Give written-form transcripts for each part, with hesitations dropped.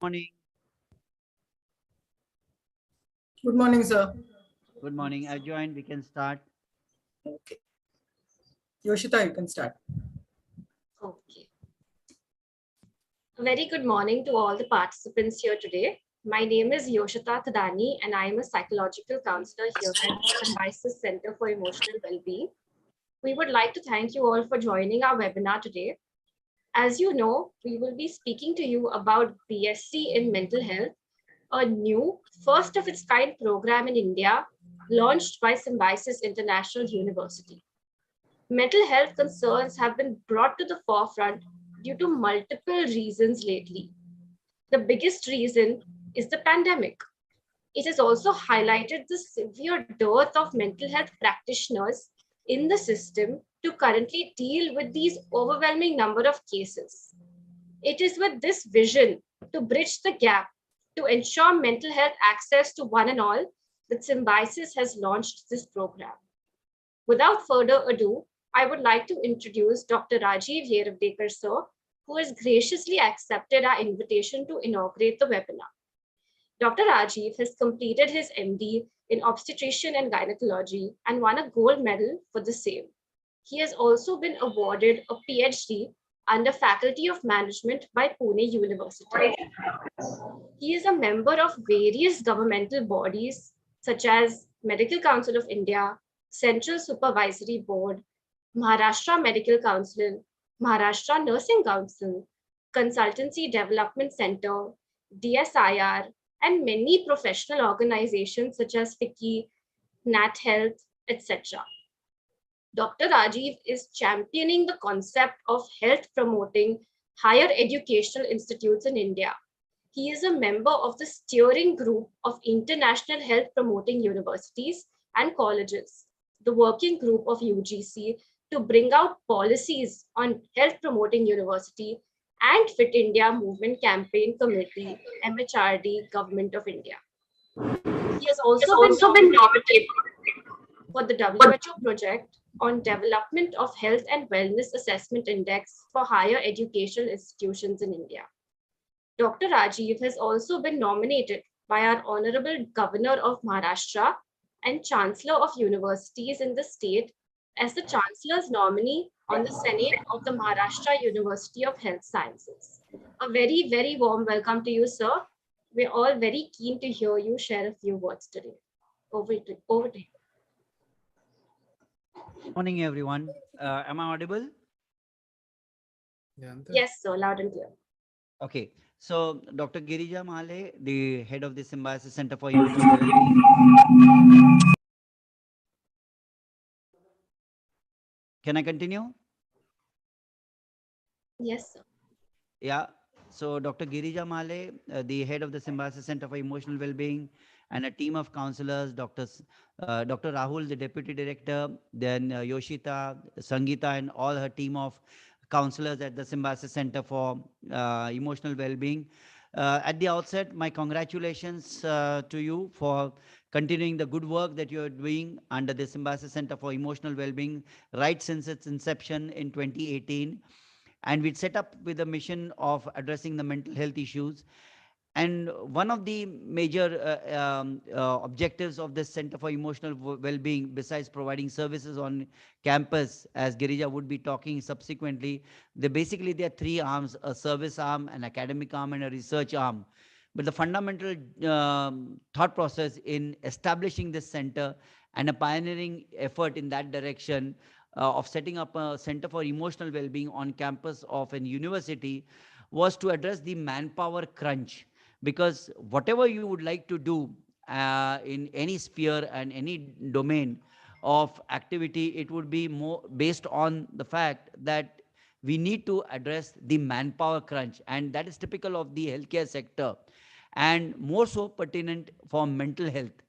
Morning. Good morning, sir. Good morning. I joined. We can start. Okay. Yoshita, you can start. Okay. A very good morning to all the participants here today. My name is Yoshita Thadani, and I am a psychological counselor here at Symbiosis Center for Emotional Wellbeing. We would like to thank you all for joining our webinar today. As you know, we will be speaking to you about BSc in Mental Health, a new, first of its kind program in India launched by Symbiosis International University. Mental health concerns have been brought to the forefront due to multiple reasons lately. The biggest reason is the pandemic. It has also highlighted the severe dearth of mental health practitioners in the system to currently deal with these overwhelming number of cases. It is with this vision to bridge the gap to ensure mental health access to one and all that Symbiosis has launched this program. Without further ado, I would like to introduce Dr. Rajiv Yeravdekar sir, who has graciously accepted our invitation to inaugurate the webinar. Dr. Rajiv has completed his MD in obstetrician and gynecology and won a gold medal for the same. He has also been awarded a PhD under Faculty of Management by Pune University. He is a member of various governmental bodies such as Medical Council of India, Central Supervisory Board, Maharashtra Medical Council, Maharashtra Nursing Council, Consultancy Development Center, DSIR, and many professional organizations such as FICCI, Nat Health, etc. Dr. Rajiv is championing the concept of health promoting higher educational institutes in India. He is a member of the steering group of international health promoting universities and colleges, the working group of UGC to bring out policies on health promoting university and Fit India Movement Campaign Committee, MHRD, Government of India. He has also been nominated for the WHO project on development of health and wellness assessment index for higher educational institutions in India. Dr. Rajiv has also been nominated by our Honorable Governor of Maharashtra and Chancellor of Universities in the state as the Chancellor's nominee on the Senate of the Maharashtra University of Health Sciences. A very, very warm welcome to you, sir. We're all very keen to hear you share a few words today. Over to you. Morning, everyone. Am I audible? Yes, sir, loud and clear. Okay. So, Dr. Girija Male, the head of the Symbiosis Center for Emotional Wellbeing. Can I continue? Yes, sir. Yeah. So, Dr. Girija Male, the head of the Symbiosis Center for Emotional Wellbeing, and a team of counselors, Dr. Rahul, the deputy director, then Yoshita, Sangeeta, and all her team of counselors at the Symbiosis Center for Emotional Wellbeing. At the outset, my congratulations to you for continuing the good work that you're doing under the Symbiosis Center for Emotional Wellbeing right since its inception in 2018. And we'd set up with a mission of addressing the mental health issues. And one of the major objectives of this Center for Emotional Well-being, besides providing services on campus, as Girija would be talking subsequently, there are three arms: a service arm, an academic arm, and a research arm. But the fundamental thought process in establishing this center and a pioneering effort in that direction of setting up a center for emotional well-being on campus of an university was to address the manpower crunch, because whatever you would like to do in any sphere and any domain of activity, it would be more based on the fact that we need to address the manpower crunch, and that is typical of the healthcare sector and more so pertinent for mental health.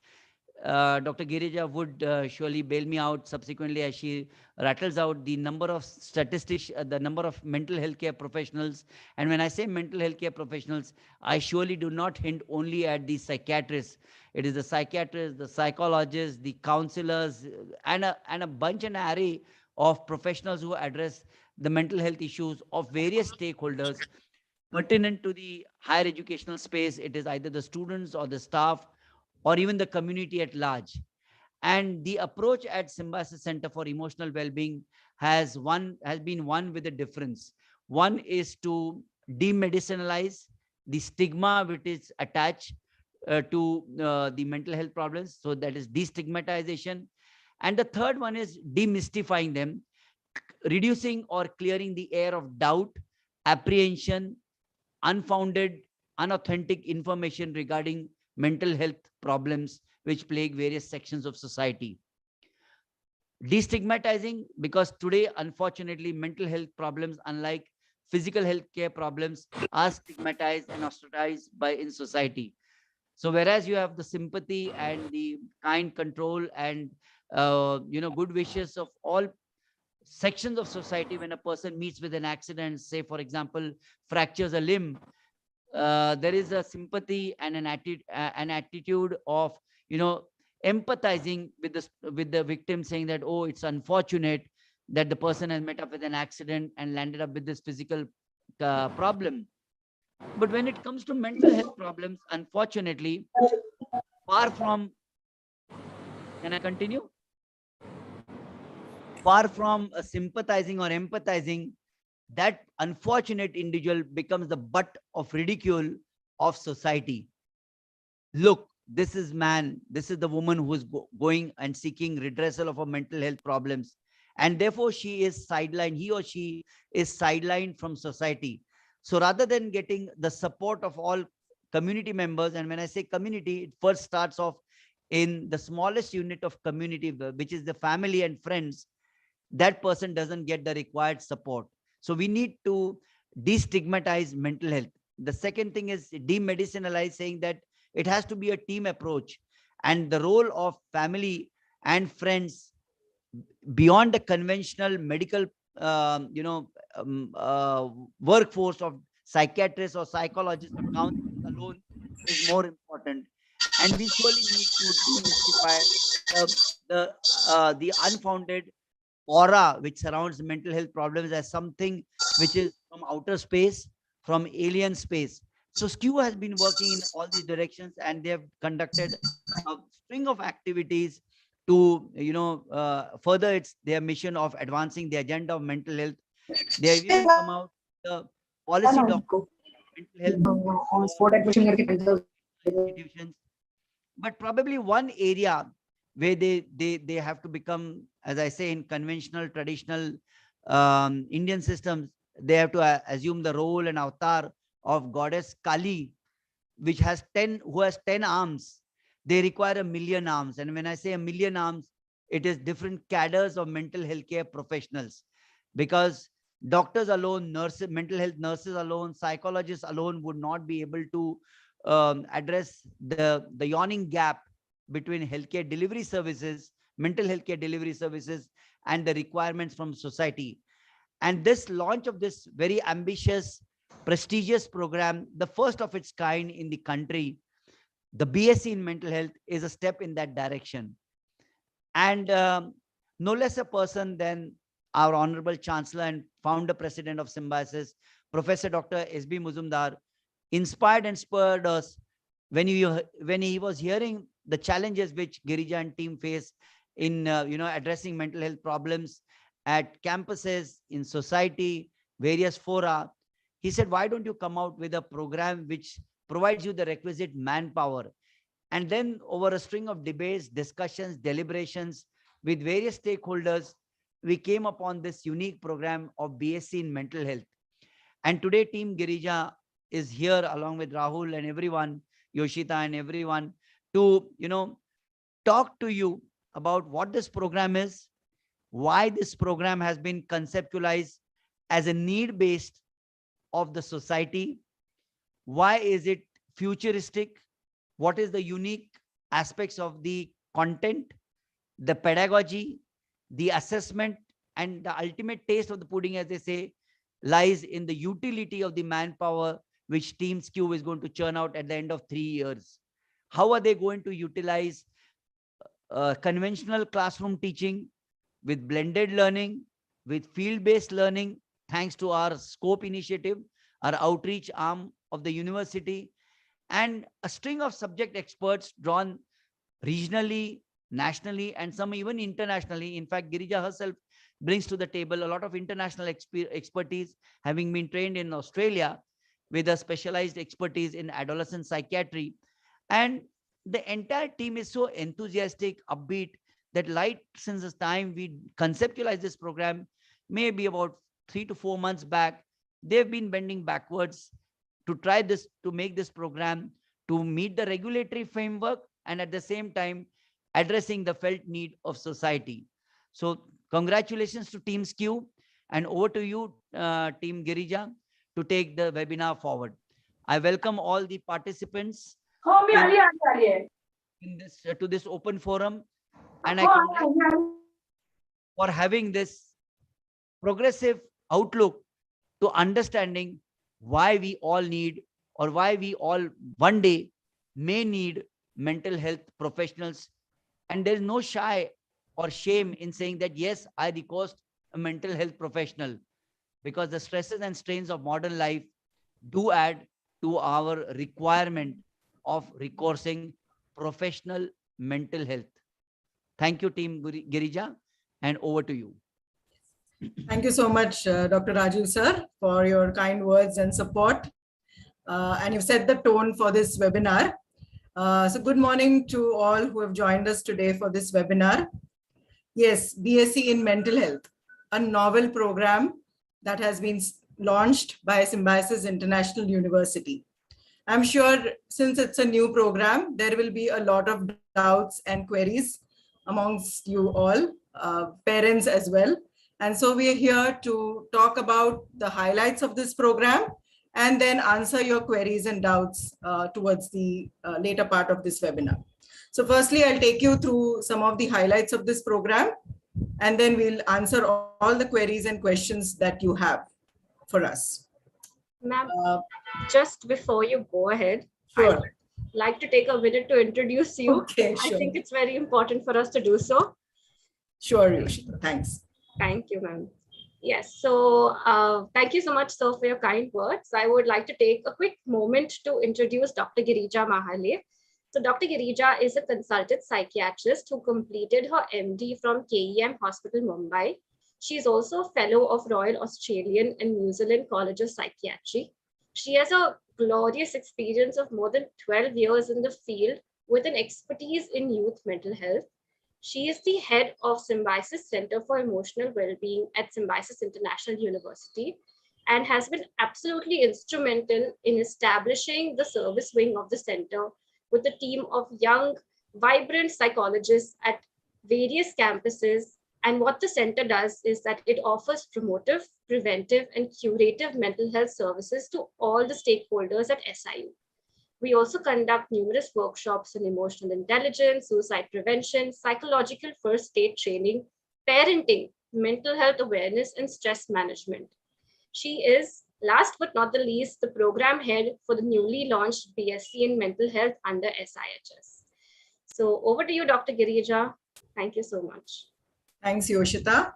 Dr. Girija would surely bail me out subsequently as she rattles out the number of statistics, the number of mental health care professionals. And when I say mental health care professionals, I surely do not hint only at the psychiatrists. It is the psychiatrists, the psychologists, the counselors, and a bunch and array of professionals who address the mental health issues of various stakeholders, pertinent to the higher educational space. It is either the students or the staff or even the community at large. And the approach at Symbiosis Center for Emotional Wellbeing has been one with a difference. One is to demedicinalize the stigma which is attached to the mental health problems. So that is destigmatization. And the third one is demystifying them, reducing or clearing the air of doubt, apprehension, unfounded, unauthentic information regarding mental health problems which plague various sections of society. Destigmatizing, because today, unfortunately, mental health problems, unlike physical health care problems, are stigmatized and ostracized by in society. So whereas you have the sympathy and the kind control and good wishes of all sections of society, when a person meets with an accident, say for example fractures a limb, there is a sympathy and an attitude of empathizing with the victim, saying that, oh, it's unfortunate that the person has met up with an accident and landed up with this physical problem. But when it comes to mental health problems, unfortunately, far from, can I continue? Far from sympathizing or empathizing, that unfortunate individual becomes the butt of ridicule of society. Look, this is man, this is the woman who is going and seeking redressal of her mental health problems. And therefore, she is sidelined, he or she is sidelined from society. So rather than getting the support of all community members, and when I say community, it first starts off in the smallest unit of community, which is the family and friends, that person doesn't get the required support. So we need to destigmatize mental health. The second thing is demedicinalize, saying that it has to be a team approach, and the role of family and friends beyond the conventional medical workforce of psychiatrists or psychologists or counselors alone is more important. And we surely need to demystify the unfounded aura which surrounds mental health problems as something which is from outer space, from alien space. So SKU has been working in all these directions, and they have conducted a string of activities to further their mission of advancing the agenda of mental health. They have even come out with a policy document mental health for institutions. But probably one area where they have to become, as I say, in conventional traditional Indian systems, they have to assume the role and avatar of goddess Kali, which has 10 who has 10 arms. They require 1,000,000 arms, and when I say 1,000,000 arms, it is different cadres of mental health care professionals, because doctors alone, nurses, mental health nurses alone, psychologists alone would not be able to address the yawning gap between healthcare delivery services, mental health care delivery services, and the requirements from society. And this launch of this very ambitious, prestigious program, the first of its kind in the country, the BSc in mental health, is a step in that direction. And no less a person than our Honorable Chancellor and founder president of Symbiosis, Professor Dr. S.B. Muzumdar, inspired and spurred us when he was hearing the challenges which Girija and team face in addressing mental health problems at campuses, in society, various fora. He said, why don't you come out with a program which provides you the requisite manpower? And then over a string of debates, discussions, deliberations with various stakeholders, we came upon this unique program of BSc in mental health. And today Team Girija is here along with Rahul and everyone, Yoshita and everyone, to talk to you about what this program is, why this program has been conceptualized as a need-based of the society, why is it futuristic, what is the unique aspects of the content, the pedagogy, the assessment, and the ultimate taste of the pudding, as they say, lies in the utility of the manpower which Team SKU is going to churn out at the end of 3 years. How are they going to utilize conventional classroom teaching with blended learning, with field-based learning, thanks to our SCOPE initiative, our outreach arm of the university, and a string of subject experts drawn regionally, nationally, and some even internationally. In fact, Girija herself brings to the table a lot of international expertise, having been trained in Australia with a specialized expertise in adolescent psychiatry. And the entire team is so enthusiastic, upbeat, that light since the time we conceptualized this program, maybe about 3 to 4 months back, they've been bending backwards to try this, to make this program to meet the regulatory framework and at the same time addressing the felt need of society. So congratulations to Team SKU, and over to you, Team Girija, to take the webinar forward. I welcome all the participants in this to this open forum, and I congratulate for having this progressive outlook to understanding why we all need, or why we all one day may need, mental health professionals. And there is no shy or shame in saying that, yes, I recourse a mental health professional, because the stresses and strains of modern life do add to our requirement of recoursing professional mental health. Thank you, Team Girija, and over to you. Thank you so much, Dr. Raju sir, for your kind words and support. And you've set the tone for this webinar. So good morning to all who have joined us today for this webinar. Yes, BSc in Mental Health, a novel program that has been launched by Symbiosis International University. I'm sure since it's a new program, there will be a lot of doubts and queries amongst you all, parents as well. And so we are here to talk about the highlights of this program and then answer your queries and doubts towards the later part of this webinar. So firstly, I'll take you through some of the highlights of this program, and then we'll answer all the queries and questions that you have for us. Ma'am, just before you go ahead, Sure. I would like to take a minute to introduce you. Okay, I sure. think it's very important for us to do so. Sure, Yoshita. Thanks. Thank you, ma'am. Yes, so thank you so much, sir, for your kind words. I would like to take a quick moment to introduce Dr. Girija Mahale. So Dr. Girija is a consultant psychiatrist who completed her MD from KEM Hospital, Mumbai. She is also a fellow of Royal Australian and New Zealand College of Psychiatry. She has a glorious experience of more than 12 years in the field with an expertise in youth mental health. She is the head of Symbiosis Center for Emotional Wellbeing at Symbiosis International University and has been absolutely instrumental in establishing the service wing of the center with a team of young, vibrant psychologists at various campuses. And what the center does is that it offers promotive, preventive, and curative mental health services to all the stakeholders at SIU. We also conduct numerous workshops on emotional intelligence, suicide prevention, psychological first aid training, parenting, mental health awareness, and stress management. She is, last but not the least, the program head for the newly launched BSc in Mental Health under SIHS. So over to you, Dr. Girija. Thank you so much. Thanks, Yoshita.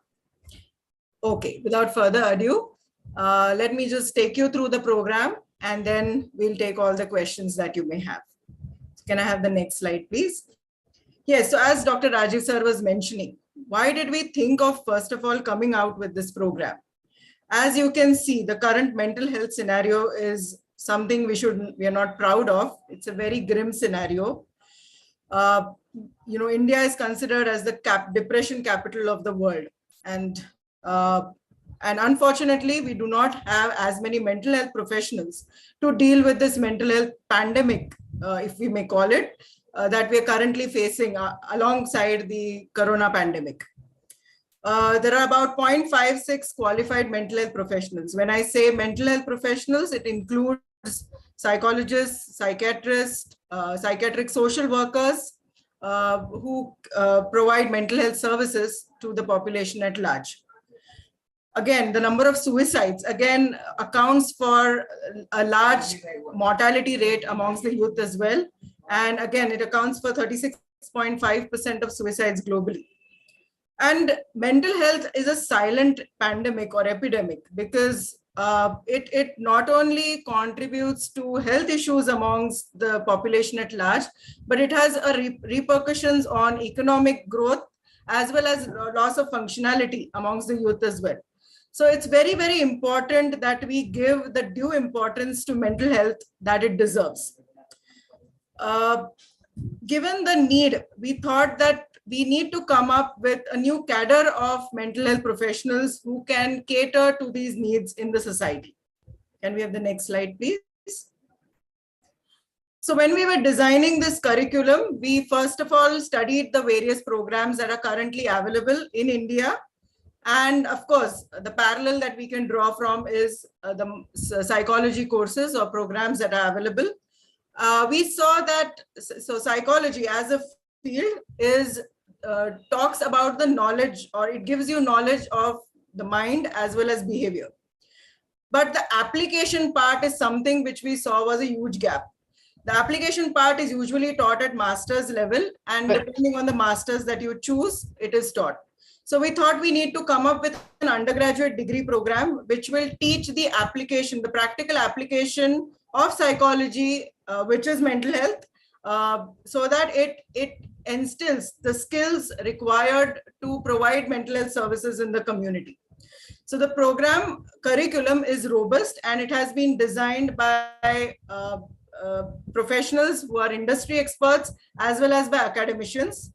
Okay, without further ado, let me just take you through the program, and then we'll take all the questions that you may have. Can I have the next slide, please? Yes, so as Dr. Rajiv sir was mentioning, why did we think of, first of all, coming out with this program? As you can see, the current mental health scenario is something we are not proud of. It's a very grim scenario. India is considered as the depression capital of the world. And unfortunately, we do not have as many mental health professionals to deal with this mental health pandemic, if we may call it, that we are currently facing alongside the corona pandemic. There are about 0.56 qualified mental health professionals. When I say mental health professionals, it includes psychologists, psychiatrists, psychiatric social workers who provide mental health services to the population at large. Again, the number of suicides, again, accounts for a large mortality rate amongst the youth as well. And again, it accounts for 36.5% of suicides globally. And mental health is a silent pandemic or epidemic because it not only contributes to health issues amongst the population at large, but it has a repercussions on economic growth as well as loss of functionality amongst the youth as well. So it's very, very important that we give the due importance to mental health that it deserves. Given the need, we thought that we need to come up with a new cadre of mental health professionals who can cater to these needs in the society. Can we have the next slide, please? So when we were designing this curriculum, we first of all studied the various programs that are currently available in India. And of course, the parallel that we can draw from is the psychology courses or programs that are available. We saw that psychology as a field is talks about the knowledge, or it gives you knowledge of the mind as well as behavior. But the application part is something which we saw was a huge gap. The application part is usually taught at master's level, and depending on the master's that you choose, it is taught. So we thought we need to come up with an undergraduate degree program which will teach the application, the practical application of psychology, which is mental health, so that it instills the skills required to provide mental health services in the community. So the program curriculum is robust, and it has been designed by professionals who are industry experts as well as by academicians.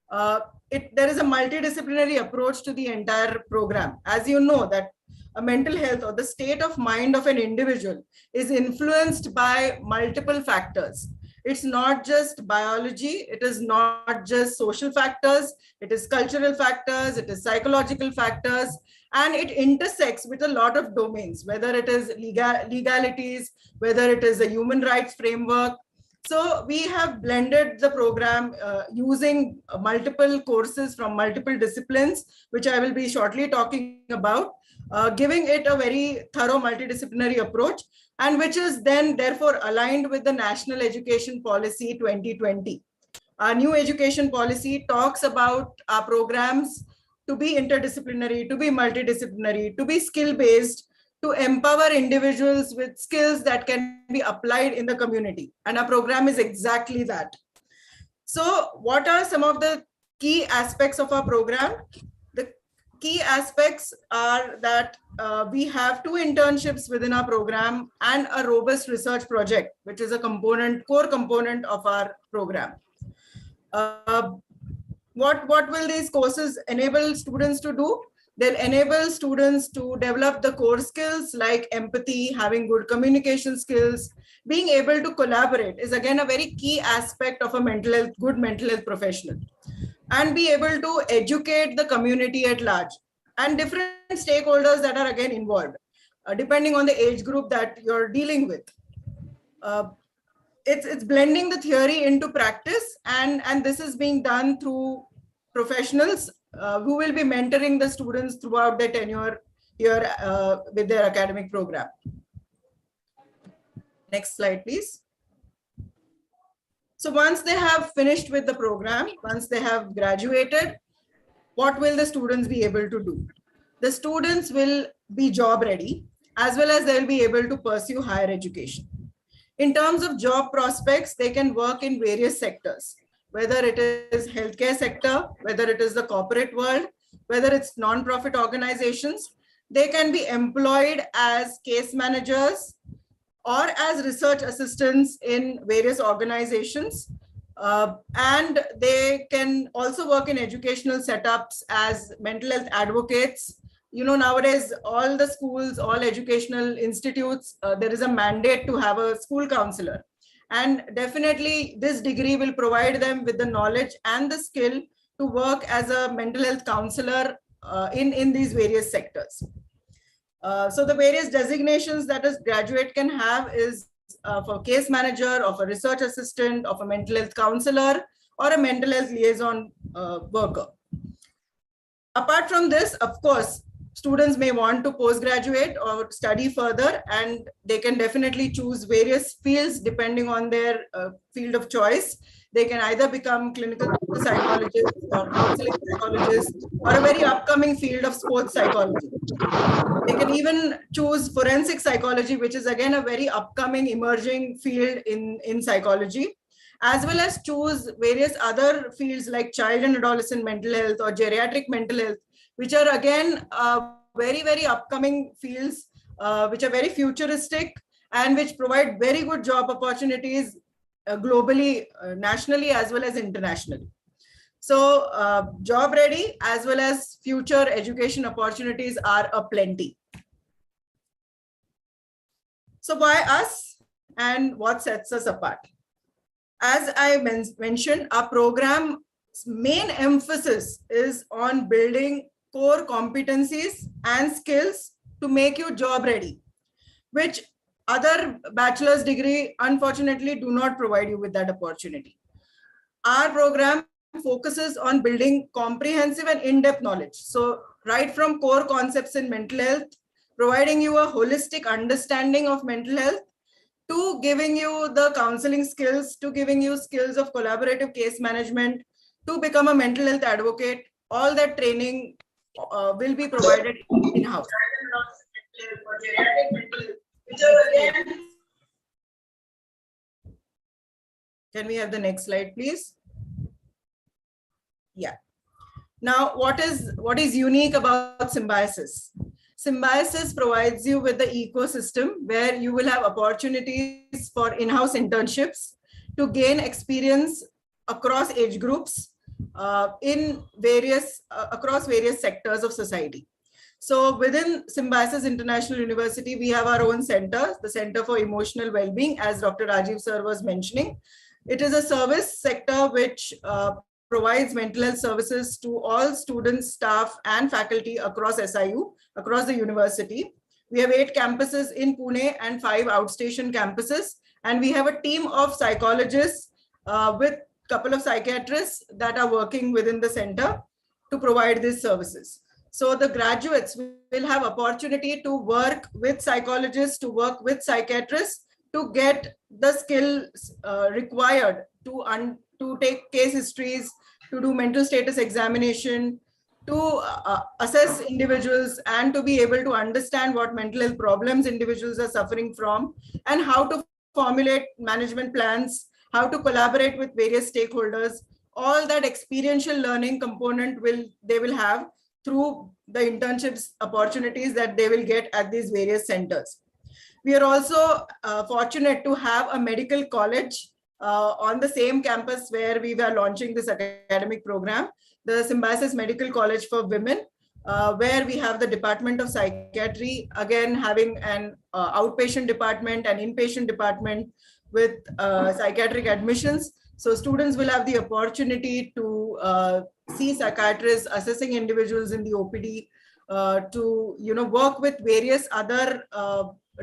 There is a multidisciplinary approach to the entire program. As you know, that a mental health or the state of mind of an individual is influenced by multiple factors. It's not just biology, it is not just social factors, it is cultural factors, it is psychological factors, and it intersects with a lot of domains, whether it is legalities, whether it is a human rights framework. So we have blended the program using multiple courses from multiple disciplines, which I will be shortly talking about, giving it a very thorough multidisciplinary approach, and which is then therefore aligned with the National Education Policy 2020. Our new education policy talks about our programs to be interdisciplinary, to be multidisciplinary, to be skill-based, to empower individuals with skills that can be applied in the community. And our program is exactly that. So what are some of the key aspects of our program? The key aspects are that we have 2 internships within our program and a robust research project, which is a core component of our program. What will these courses enable students to do? They'll enable students to develop the core skills like empathy, having good communication skills, being able to collaborate is again a very key aspect of a good mental health professional, and be able to educate the community at large and different stakeholders that are again involved, depending on the age group that you're dealing with. It's blending the theory into practice, and this is being done through professionals who will be mentoring the students throughout their tenure here with their academic program. Next slide, please. So once they have finished with the program, once they have graduated, what will the students be able to do? The students will be job ready, as well as they'll be able to pursue higher education. In terms of job prospects, they can work in various sectors, whether it is healthcare sector, whether it is the corporate world, whether it's non-profit organizations. They can be employed as case managers or as research assistants in various organizations. And they can also work in educational setups as mental health advocates. You know, nowadays, all the schools, all educational institutes, there is a mandate to have a school counselor. And definitely this degree will provide them with the knowledge and the skill to work as a mental health counselor in these various sectors. So the various designations that a graduate can have is for case manager, of a research assistant, of a mental health counselor, or a mental health liaison worker. Apart from this, of course, students may want to postgraduate or study further, and they can definitely choose various fields depending on their field of choice. They can either become clinical psychologists or counseling psychologists or a very upcoming field of sports psychology. They can even choose forensic psychology, which is again a very upcoming emerging field in psychology, as well as choose various other fields like child and adolescent mental health or geriatric mental health, which are again very, very upcoming fields, which are very futuristic and which provide very good job opportunities globally, nationally, as well as internationally. So job ready as well as future education opportunities are aplenty. So why us and what sets us apart? As I mentioned, our program's main emphasis is on building core competencies and skills to make you job ready, which other bachelor's degree unfortunately do not provide you with that opportunity. Our program focuses on building comprehensive and in-depth knowledge. So right from core concepts in mental health, providing you a holistic understanding of mental health, to giving you the counseling skills, to giving you skills of collaborative case management, to become a mental health advocate, all that training will be provided in-house. Can we have the next slide, please? Yeah. Now, what is unique about Symbiosis? Symbiosis provides you with the ecosystem where you will have opportunities for in-house internships to gain experience across age groups in various across various sectors of society. So within Symbiosis International University, we have our own center, the Center for Emotional Wellbeing, as Dr. Rajiv sir was mentioning. It is a service sector which provides mental health services to all students, staff, and faculty across SIU, across the university. We have 8 campuses in Pune and 5 outstation campuses. And we have a team of psychologists with a couple of psychiatrists that are working within the center to provide these services. So the graduates will have opportunity to work with psychologists, to work with psychiatrists, to get the skills required to take case histories, to do mental status examination, to assess individuals and to be able to understand what mental health problems individuals are suffering from and how to formulate management plans, how to collaborate with various stakeholders. All that experiential learning component they will have through the internships opportunities that they will get at these various centers. We are also fortunate to have a medical college on the same campus where we were launching this academic program, the Symbiosis Medical College for Women, where we have the Department of Psychiatry, again having an outpatient department and inpatient department with psychiatric admissions. So students will have the opportunity to see psychiatrists assessing individuals in the OPD, to work with various other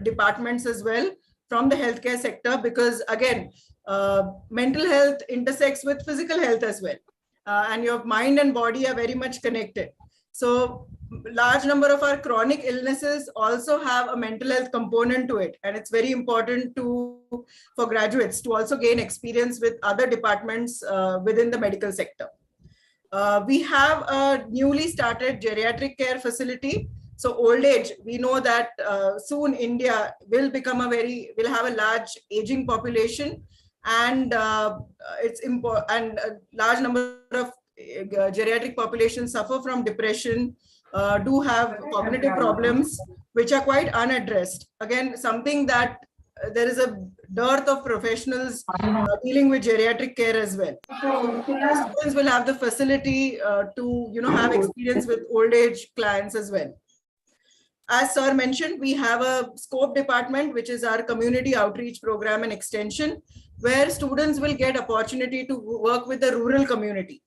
departments as well from the healthcare sector, because again, mental health intersects with physical health as well, and your mind and body are very much connected. So large number of our chronic illnesses also have a mental health component to it, and it's very important for graduates to also gain experience with other departments within the medical sector. We have a newly started geriatric care facility. So old age, we know that soon India will have a large aging population, and it's important, and a large number of geriatric populations suffer from depression, do have cognitive problems which are quite unaddressed. Again, something that there is a dearth of professionals dealing with geriatric care as well. Students will have the facility to have experience with old age clients as well. As sir mentioned, we have a SCOPE department, which is our community outreach program and extension, where students will get opportunity to work with the rural community.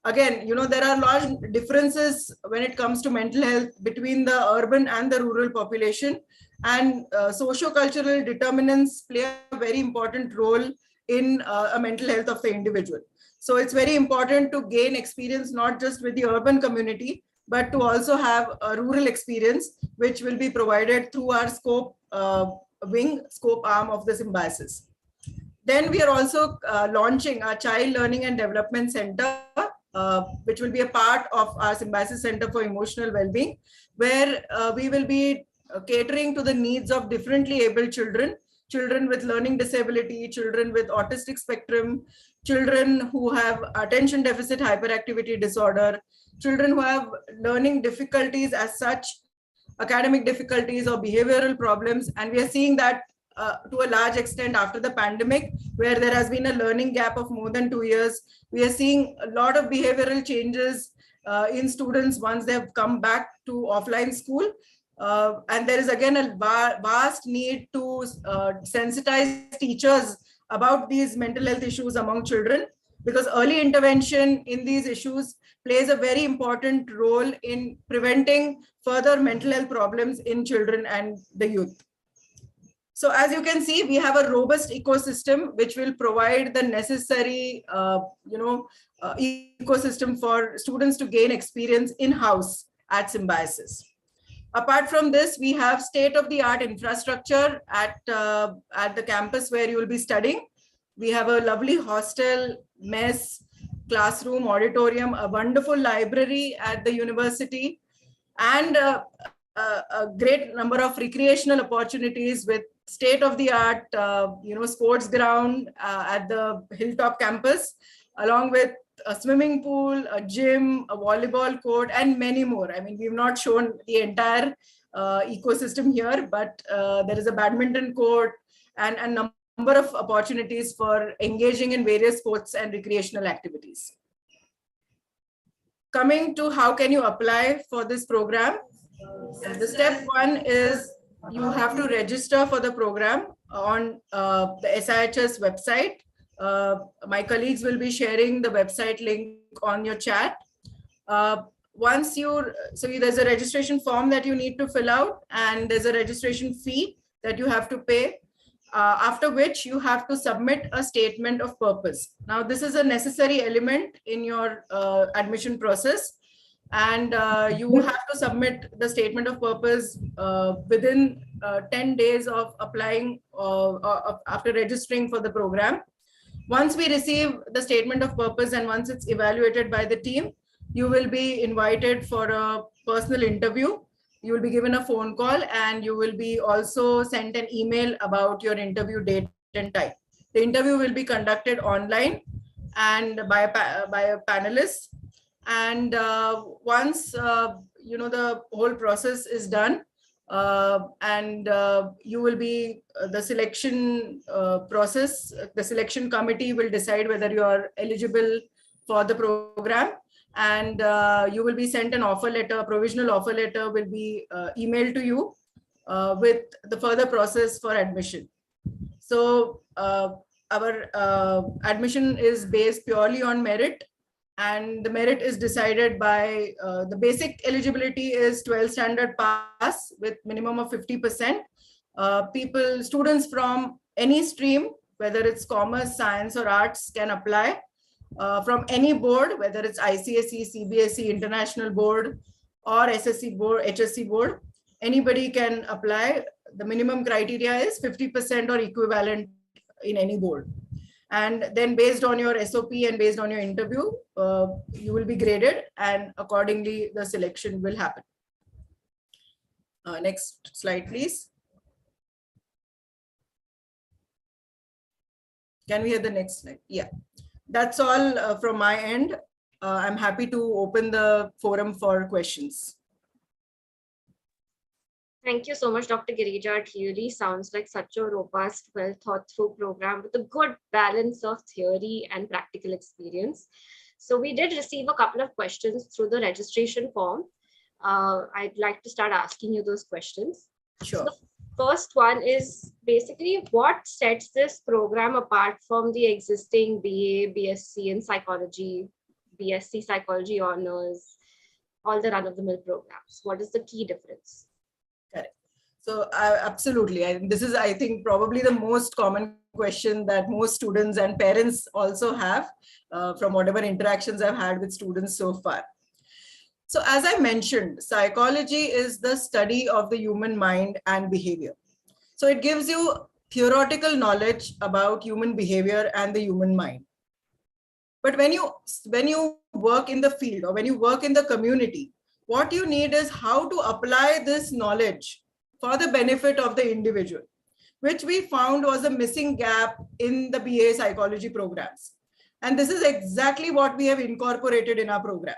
Again, there are large differences when it comes to mental health between the urban and the rural population, and socio-cultural determinants play a very important role in a mental health of the individual. So it's very important to gain experience not just with the urban community, but to also have a rural experience, which will be provided through our SCOPE wing, SCOPE arm of the Symbiosis. Then we are also launching our Child Learning and Development Center, which will be a part of our Symbiosis Center for Emotional Wellbeing, where we will be catering to the needs of differently abled children, children with learning disability, children with autistic spectrum, children who have attention deficit hyperactivity disorder, children who have learning difficulties as such, academic difficulties or behavioral problems. And we are seeing that to a large extent after the pandemic, where there has been a learning gap of more than 2 years. We are seeing a lot of behavioral changes in students once they have come back to offline school. And there is again a vast need to sensitize teachers about these mental health issues among children, because early intervention in these issues plays a very important role in preventing further mental health problems in children and the youth. So as you can see, we have a robust ecosystem which will provide the necessary ecosystem for students to gain experience in-house at Symbiosis. Apart from this, we have state-of-the-art infrastructure at the campus where you will be studying. We have a lovely hostel, mess, classroom, auditorium, a wonderful library at the university, and a great number of recreational opportunities with state-of-the-art, sports ground at the Hilltop campus, along with a swimming pool, a gym, a volleyball court, and many more. I mean, we've not shown the entire ecosystem here, but there is a badminton court and a number of opportunities for engaging in various sports and recreational activities. Coming to how can you apply for this program? The step one is you have to register for the program on the SIHS website. My colleagues will be sharing the website link on your chat. There's a registration form that you need to fill out, and there's a registration fee that you have to pay, after which you have to submit a statement of purpose. Now, this is a necessary element in your admission process, and you have to submit the statement of purpose within 10 days of applying after registering for the program. Once we receive the statement of purpose and once it's evaluated by the team, you will be invited for a personal interview. You will be given a phone call, and you will be also sent an email about your interview date and time. The interview will be conducted online and by a panelist. And once the whole process is done, and you will be the selection process, the selection committee will decide whether you are eligible for the program, and you will be sent an offer letter. A provisional offer letter will be emailed to you with the further process for admission. So our admission is based purely on merit, and the merit is decided by the basic eligibility is 12 standard pass with minimum of 50%. Students from any stream, whether it's commerce, science, or arts, can apply from any board, whether it's ICSE, CBSE, International Board, or SSC Board, HSC Board. Anybody can apply. The minimum criteria is 50% or equivalent in any board. And then based on your SOP and based on your interview, you will be graded, and accordingly the selection will happen. Next slide, please. Can we have the next slide? Yeah, that's all from my end. I'm happy to open the forum for questions. Thank you so much, Dr. Girija. It really sounds like such a robust, well thought through program with a good balance of theory and practical experience. So we did receive a couple of questions through the registration form. I'd like to start asking you those questions. Sure. So the first one is basically what sets this program apart from the existing BA, BSc in psychology, BSc psychology honors, all the run-of-the-mill programs? What is the key difference? Correct. So absolutely. This is, I think, probably the most common question that most students and parents also have from whatever interactions I've had with students so far. So as I mentioned, psychology is the study of the human mind and behavior. So it gives you theoretical knowledge about human behavior and the human mind. But when you work in the field or when you work in the community, what you need is how to apply this knowledge for the benefit of the individual, which we found was a missing gap in the BA psychology programs. And this is exactly what we have incorporated in our program.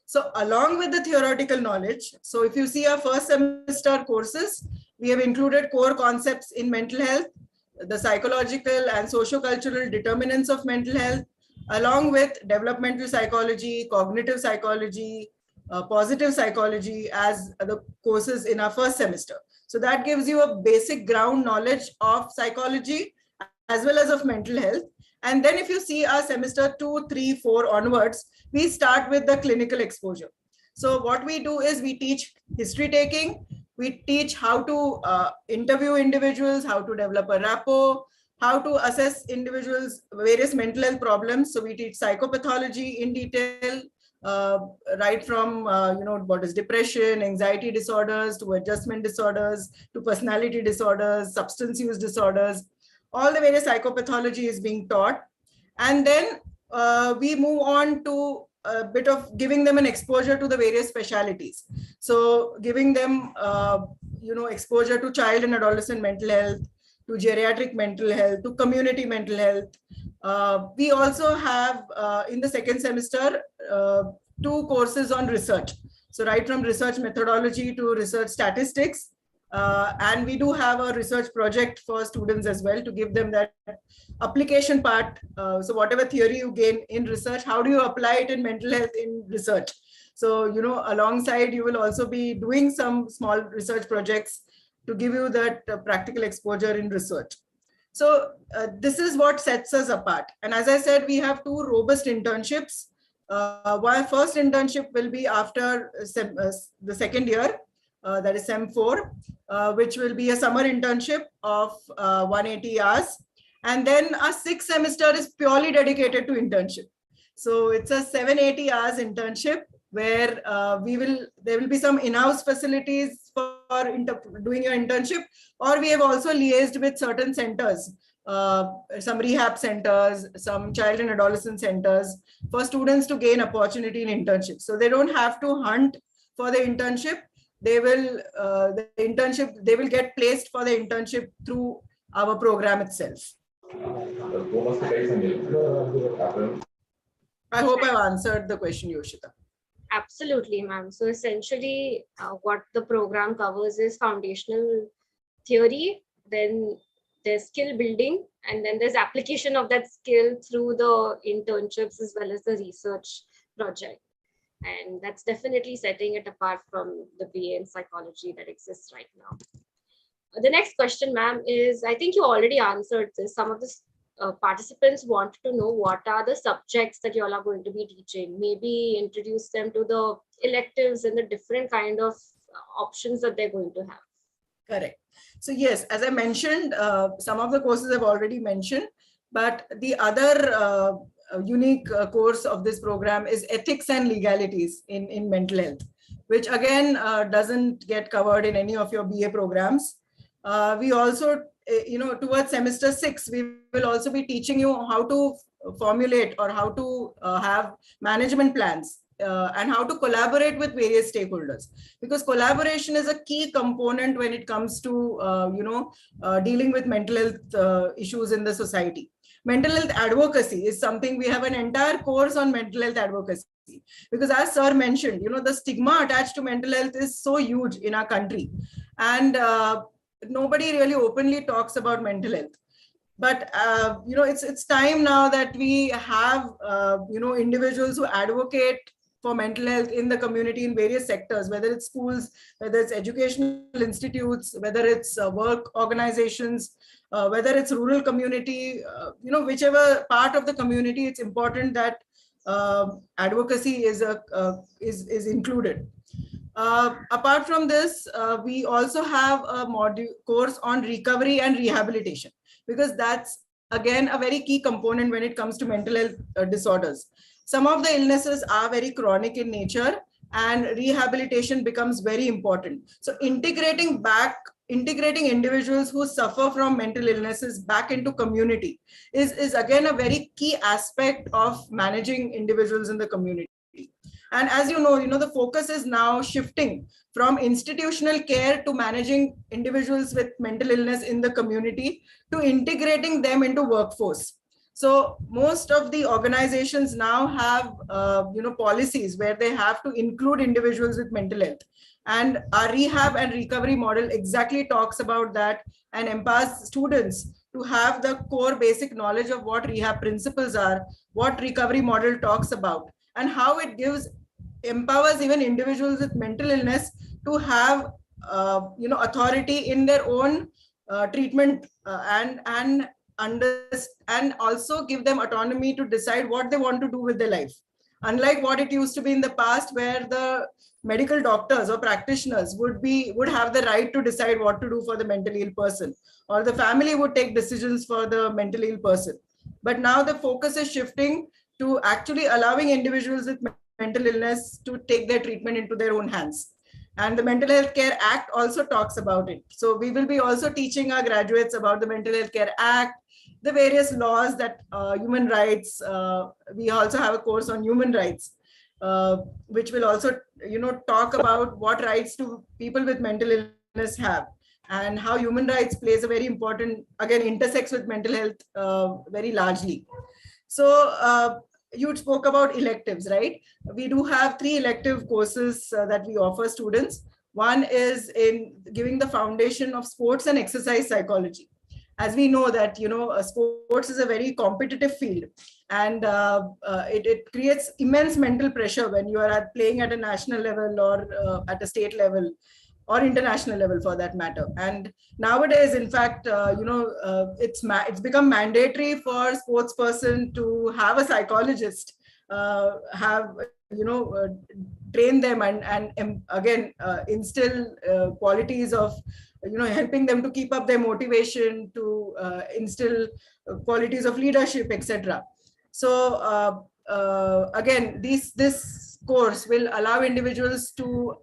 So along with the theoretical knowledge, so if you see our first semester courses, we have included core concepts in mental health, the psychological and socio-cultural determinants of mental health, along with developmental psychology, cognitive psychology, positive psychology as the courses in our first semester. So that gives you a basic ground knowledge of psychology as well as of mental health. And then if you see our semester 2, 3, 4 onwards, we start with the clinical exposure. So what we do is we teach history taking, we teach how to interview individuals, how to develop a rapport, how to assess individuals' various mental health problems. So we teach psychopathology in detail, right from what is depression, anxiety disorders, to adjustment disorders, to personality disorders, substance use disorders. All the various psychopathology is being taught. And then we move on to a bit of giving them an exposure to the various specialities. So giving them exposure to child and adolescent mental health, to geriatric mental health, to community mental health. We also have in the second semester 2 courses on research. So right from research methodology to research statistics. And we do have a research project for students as well to give them that application part. So whatever theory you gain in research, how do you apply it in mental health in research? So, alongside you will also be doing some small research projects to give you that practical exposure in research. So this is what sets us apart. And as I said, we have 2 robust internships. Our first internship will be after the second year, that is SEM 4, which will be a summer internship of 180 hours. And then our 6th semester is purely dedicated to internship. So it's a 780 hours internship where there will be some in-house facilities for doing your internship, or we have also liaised with certain centers, some rehab centers, some child and adolescent centers for students to gain opportunity in internship. So they don't have to hunt for the internship. They will get placed for the internship through our program itself. I hope I've answered the question, Yoshita. Absolutely, ma'am. So essentially, what the program covers is foundational theory, then there's skill building, and then there's application of that skill through the internships as well as the research project. And that's definitely setting it apart from the BA in psychology that exists right now. The next question, ma'am, is, I think you already answered this. Some of the participants want to know what are the subjects that you all are going to be teaching. Maybe introduce them to the electives and the different kind of options that they're going to have. Correct. So yes, as I mentioned, some of the courses I've already mentioned, but the other unique course of this program is ethics and legalities in mental health, which again doesn't get covered in any of your BA programs. We also, towards semester 6, we will also be teaching you how to formulate or how to have management plans and how to collaborate with various stakeholders, because collaboration is a key component when it comes to dealing with mental health issues in the society. Mental health advocacy is something, we have an entire course on mental health advocacy, because as sir mentioned, the stigma attached to mental health is so huge in our country, and nobody really openly talks about mental health. But it's time now that we have individuals who advocate for mental health in the community in various sectors, whether it's schools, whether it's educational institutes, whether it's work organizations, whether it's rural community, whichever part of the community, it's important that advocacy is included. Apart from this, we also have a module course on recovery and rehabilitation, because that's again a very key component when it comes to mental health disorders. Some of the illnesses are very chronic in nature, and rehabilitation becomes very important. So integrating back integrating individuals who suffer from mental illnesses back into community is again a very key aspect of managing individuals in the community. And as you know, the focus is now shifting from institutional care to managing individuals with mental illness in the community to integrating them into workforce. So most of the organizations now have, policies where they have to include individuals with mental health. And our rehab and recovery model exactly talks about that and empowers students to have the core basic knowledge of what rehab principles are, what recovery model talks about, and how it empowers even individuals with mental illness to have authority in their own treatment and also give them autonomy to decide what they want to do with their life, unlike what it used to be in the past, where the medical doctors or practitioners would have the right to decide what to do for the mentally ill person, or the family would take decisions for the mentally ill person. But now the focus is shifting to actually allowing individuals with mental illness to take their treatment into their own hands. And the Mental Health Care Act also talks about it. So we will be also teaching our graduates about the Mental Health Care Act, the various laws that human rights. We also have a course on human rights, which will also, talk about what rights do people with mental illness have, and how human rights plays a very important, again, intersects with mental health very largely. So you spoke about electives, right? We do have 3 elective courses that we offer students. One is in giving the foundation of sports and exercise psychology. As we know that, sports is a very competitive field, and it creates immense mental pressure when you are playing at a national level or at a state level or international level for that matter. And nowadays, in fact, it's become mandatory for sports person to have a psychologist, train them and again instill qualities of helping them to keep up their motivation, to instill qualities of leadership, etc. So again, this course will allow individuals to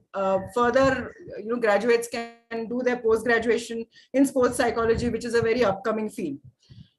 further, graduates can do their post-graduation in sports psychology, which is a very upcoming field.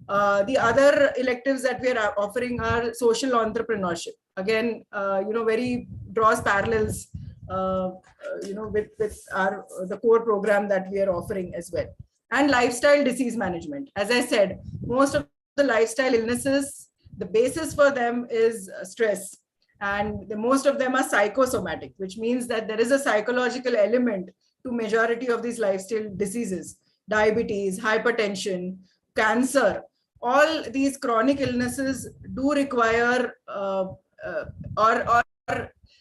The other electives that we are offering are social entrepreneurship. Again, very draws parallels, with the core program that we are offering as well. And lifestyle disease management. As I said, most of the lifestyle illnesses, the basis for them is stress. And most of them are psychosomatic, which means that there is a psychological element to majority of these lifestyle diseases: diabetes, hypertension, cancer. All these chronic illnesses do require or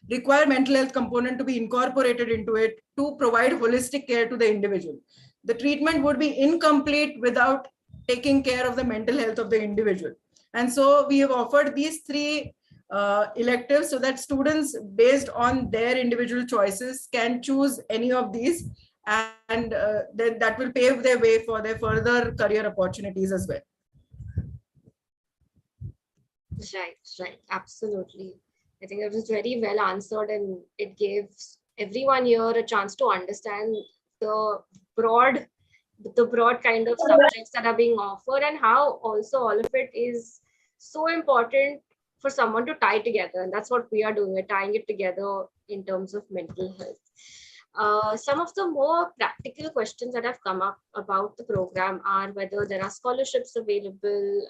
require mental health component to be incorporated into it to provide holistic care to the individual. The treatment would be incomplete without taking care of the mental health of the individual. And so we have offered these 3 electives so that students, based on their individual choices, can choose any of these, and then that will pave their way for their further career opportunities as well. Right, absolutely. I think it was very well answered, and it gives everyone here a chance to understand the broad kind of subjects that are being offered, and how also all of it is so important for someone to tie together. And that's what we are doing. We're tying it together in terms of mental health. Some of the more practical questions that have come up about the program are whether there are scholarships available,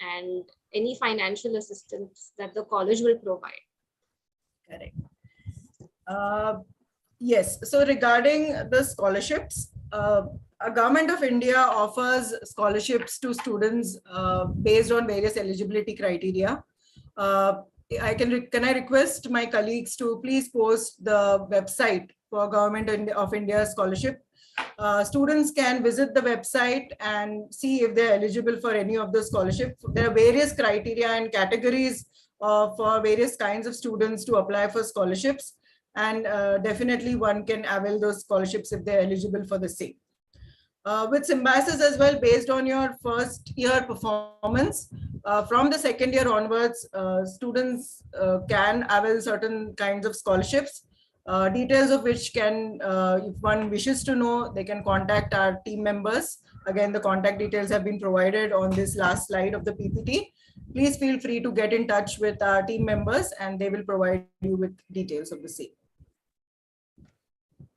and any financial assistance that the college will provide. Correct. Yes. So regarding the scholarships, Government of India offers scholarships to students based on various eligibility criteria. Can I request my colleagues to please post the website for Government of India scholarship? Students can visit the website and see if they're eligible for any of the scholarships. There are various criteria and categories for various kinds of students to apply for scholarships, and definitely one can avail those scholarships if they're eligible for the same. With Symbiosis as well, based on your first year performance, from the second year onwards, students can avail certain kinds of scholarships. details of which can, if one wishes to know, they can contact our team members. Again, the contact details have been provided on this last slide of the PPT. Please feel free to get in touch with our team members and they will provide you with details of the same.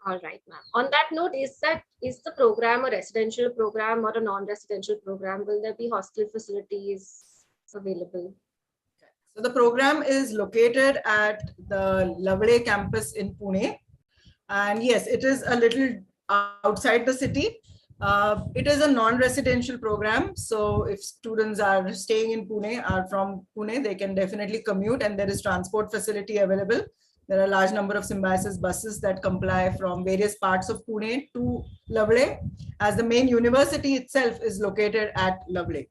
All right, ma'am. On that note, is the program a residential program or a non-residential program? Will there be hostel facilities available? So the program is located at the Lavale campus in Pune. And yes, it is a little outside the city. It is a non-residential program. So if students are staying in Pune, are from Pune, they can definitely commute and there is transport facility available. There are a large number of Symbiosis buses that comply from various parts of Pune to Lavale, as the main university itself is located at Lavale.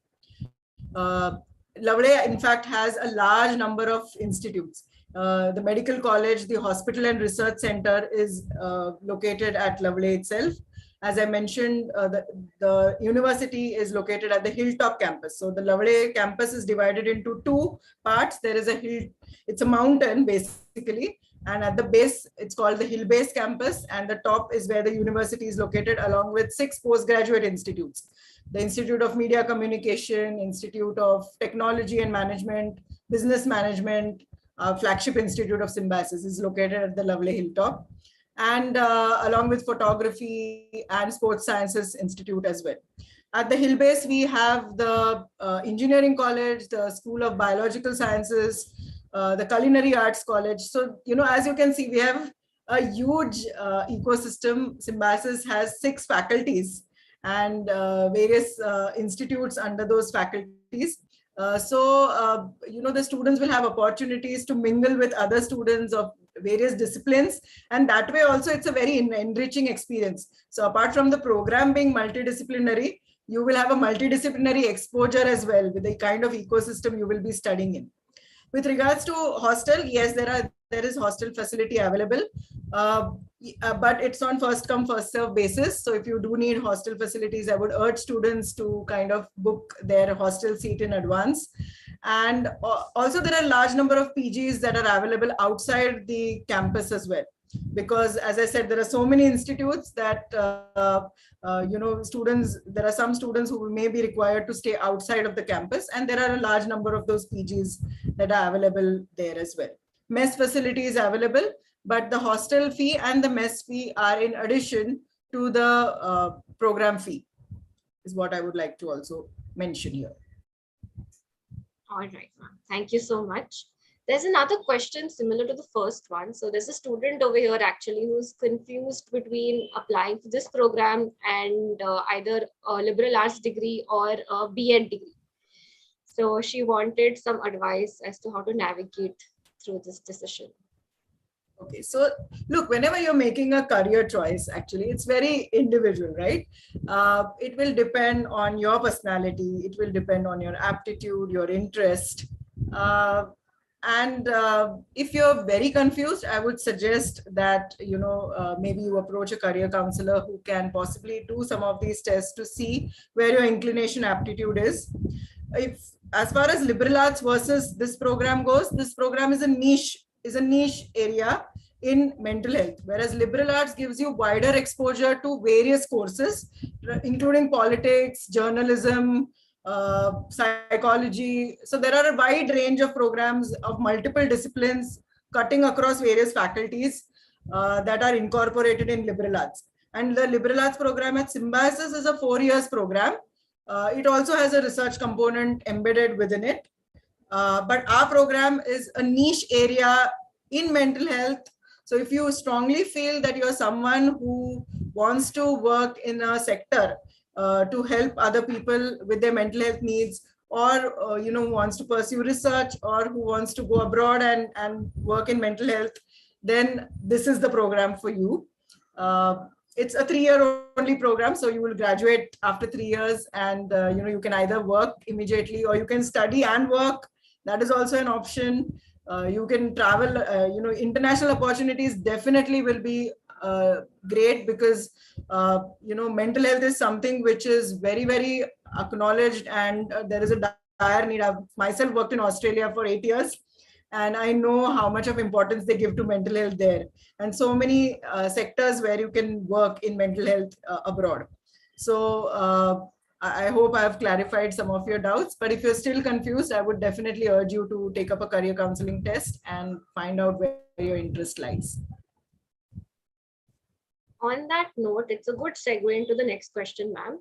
Lavale, in fact, has a large number of institutes. The medical college, the hospital and research center is located at Lavale itself. As I mentioned, the university is located at the Hilltop campus. So the Lavale campus is divided into two parts. There is a hill, it's a mountain basically. And at the base, it's called the Hill Base campus. And the top is where the university is located, along with 6 postgraduate institutes. The Institute of Media Communication, Institute of Technology and Management, Business Management, flagship institute of Symbiosis is located at the Lavale Hilltop. And along with Photography and Sports Sciences Institute as well. At the Hill Base, we have the Engineering College, the School of Biological Sciences, the Culinary Arts College. So, as you can see, we have a huge ecosystem. Symbiosis has 6 faculties and various institutes under those faculties. So, the students will have opportunities to mingle with other students of various disciplines, and that way also it's a very enriching experience. So apart from the program being multidisciplinary, you will have a multidisciplinary exposure as well with the kind of ecosystem you will be studying in. With regards to hostel, yes, there is hostel facility available, but it's on first come first serve basis. So if you do need hostel facilities, I would urge students to kind of book their hostel seat in advance. And also there are a large number of PGs that are available outside the campus as well. Because as I said, there are so many institutes that, students, there are some students who may be required to stay outside of the campus. And there are a large number of those PGs that are available there as well. Mess facility is available, but the hostel fee and the mess fee are in addition to the program fee, is what I would like to also mention here. All right, ma'am. Thank you so much. There's another question similar to the first one. So there's a student over here actually who's confused between applying for this program and either a liberal arts degree or a B.Ed degree. So she wanted some advice as to how to navigate through this decision. Okay, so look, whenever you're making a career choice, actually, it's very individual, right? It will depend on your personality. It will depend on your aptitude, your interest. And if you're very confused, I would suggest that, maybe you approach a career counselor who can possibly do some of these tests to see where your inclination aptitude is. As far as liberal arts versus this program goes, this program is a niche area in mental health, whereas liberal arts gives you wider exposure to various courses, including politics, journalism, psychology. So there are a wide range of programs of multiple disciplines cutting across various faculties that are incorporated in liberal arts. And the liberal arts program at Symbiosis is a 4-year program. It also has a research component embedded within it. But our program is a niche area in mental health. So if you strongly feel that you're someone who wants to work in a sector to help other people with their mental health needs, or who wants to pursue research, or who wants to go abroad and work in mental health, then this is the program for you. It's a 3-year only program, so you will graduate after 3 years, and you can either work immediately or you can study and work. That is also an option. You can travel. International opportunities definitely will be great, because mental health is something which is very, very acknowledged, and there is a dire need. I've myself worked in Australia for 8 years, And I know how much of importance they give to mental health there, and so many sectors where you can work in mental health abroad. So I hope I have clarified some of your doubts, but if you're still confused, I would definitely urge you to take up a career counseling test and find out where your interest lies. On that note, it's a good segue into the next question, ma'am.